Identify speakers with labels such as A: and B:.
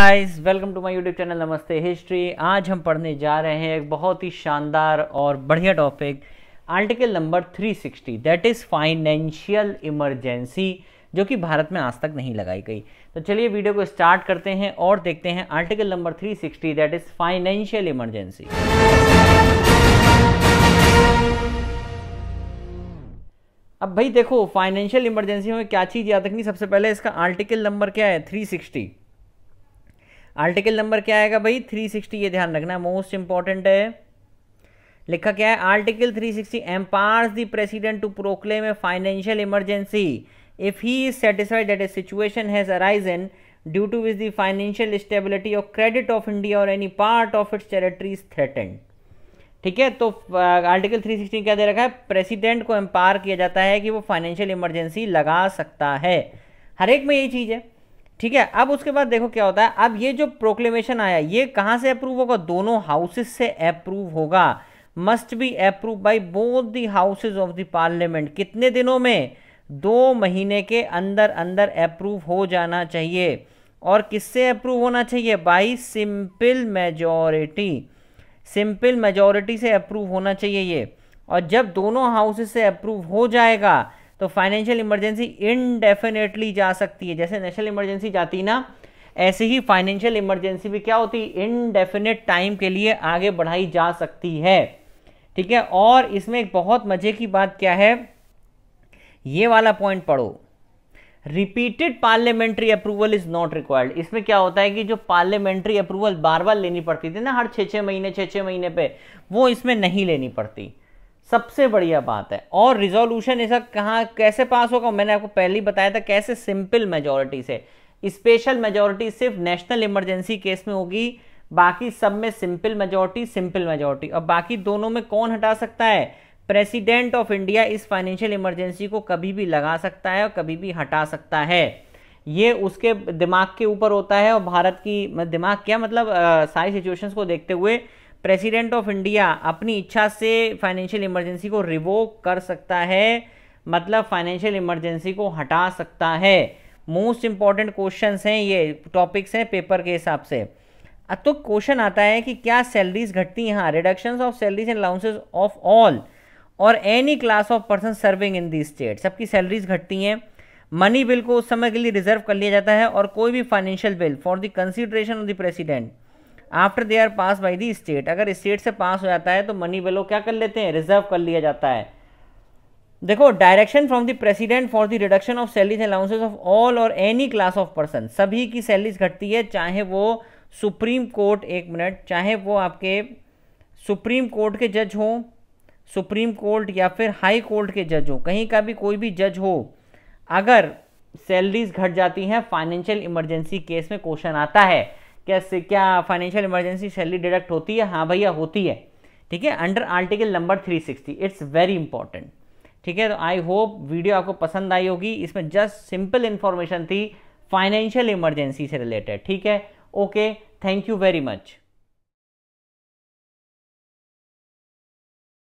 A: Guys, welcome to my YouTube channel Namaste History. आज हम पढ़ने जा रहे हैं एक बहुत ही शानदार और बढ़िया topic, article number 360, that is financial emergency, जो कि भारत में आज तक नहीं लगाई गई। तो चलिए वीडियो को स्टार्ट करते हैं और देखते हैं article number 360, that is financial emergency. अब भाई देखो, फाइनेंशियल इमरजेंसी में क्या चीज़ याद रखनी। सबसे पहले इसका आर्टिकल नंबर क्या है, 360। आर्टिकल नंबर क्या आएगा भाई, 360। ये ध्यान रखना, मोस्ट इंपॉर्टेंट है। लिखा क्या है, article 360 empowers the president to proclaim a financial emergency if he is satisfied that a situation has arisen due to which the financial stability और क्रेडिट ऑफ इंडिया और any part of its territory is threatened. ठीक है, तो article 316 क्या दे रखा है, president को empower किया जाता है कि वो फाइनेंशियल इमरजेंसी लगा सकता है। हर एक में यही चीज़ है। ठीक है, अब उसके बाद देखो क्या होता है। अब ये जो प्रोक्लेमेशन आया, ये कहाँ से अप्रूव होगा, दोनों हाउसेस से अप्रूव होगा। Must be approve by both the houses of the parliament. कितने दिनों में, 2 महीने के अंदर अंदर अप्रूव हो जाना चाहिए। और किससे अप्रूव होना चाहिए, bye simple majority. Simple majority से अप्रूव होना चाहिए ये। और जब दोनों हाउसेस से अप्रूव हो जाएगा तो फाइनेंशियल इमरजेंसी इनडेफिनेटली जा सकती है। जैसे नेशनल इमरजेंसी जाती ना, ऐसे ही फाइनेंशियल इमरजेंसी भी क्या होती है, इनडेफिनेट टाइम के लिए आगे बढ़ाई जा सकती है। ठीक है, और इसमें एक बहुत मजे की बात क्या है, ये वाला पॉइंट पढ़ो, repeated parliamentary approval is not required. इसमें क्या होता है कि जो पार्लियामेंट्री अप्रूवल बार बार लेनी पड़ती थी ना, हर 6-6 महीने पे, वो इसमें नहीं लेनी पड़ती। सबसे बढ़िया बात है। और रिजोल्यूशन ऐसा कहाँ कैसे पास होगा, मैंने आपको पहले ही बताया था कैसे, सिंपल मेजॉरिटी से। स्पेशल मेजॉरिटी सिर्फ नेशनल इमरजेंसी केस में होगी, बाकी सब में सिंपल मेजॉरिटी। और बाकी दोनों में कौन हटा सकता है, प्रेसिडेंट ऑफ इंडिया इस फाइनेंशियल इमरजेंसी को कभी भी लगा सकता है और कभी भी हटा सकता है। ये उसके दिमाग के ऊपर होता है। और भारत की दिमाग क्या मतलब, सारी सिचुएशंस को देखते हुए प्रेसिडेंट ऑफ इंडिया अपनी इच्छा से फाइनेंशियल इमरजेंसी को रिवोक कर सकता है, मतलब फाइनेंशियल इमरजेंसी को हटा सकता है। मोस्ट इंपॉर्टेंट क्वेश्चंस हैं, ये टॉपिक्स हैं पेपर के हिसाब से। अब तो क्वेश्चन आता है कि क्या सैलरीज घटती हैं, हाँ, reductions of salaries and allowances of all और any class of person serving in the state. सबकी सैलरीज घटती हैं। मनी बिल को उस समय के लिए रिजर्व कर लिया जाता है। और कोई भी financial bill for the consideration of the president after they are pass by the state, अगर स्टेट से पास हो जाता है तो मनी बिल को क्या कर लेते हैं, रिजर्व कर लिया जाता है। देखो, direction from the president for the reduction of salaries and allowances of all और एनी क्लास ऑफ पर्सन, सभी की सैलरीज घटती है, चाहे वो सुप्रीम कोर्ट, एक मिनट, चाहे वो आपके सुप्रीम कोर्ट के जज हो, सुप्रीम कोर्ट या फिर हाई कोर्ट के जज हो, कहीं का भी कोई भी जज हो, अगर सैलरीज घट जाती हैं फाइनेंशियल इमरजेंसी केस में क्वेश्चन आता है, क्या फाइनेंशियल इमरजेंसी सैलरी डिडक्ट होती है, हाँ भैया होती है। ठीक है, under article number 360, it's very important. ठीक है, तो आई होप वीडियो आपको पसंद आई होगी। इसमें जस्ट सिंपल इंफॉर्मेशन थी फाइनेंशियल इमरजेंसी से रिलेटेड। ठीक है, okay, thank you very much.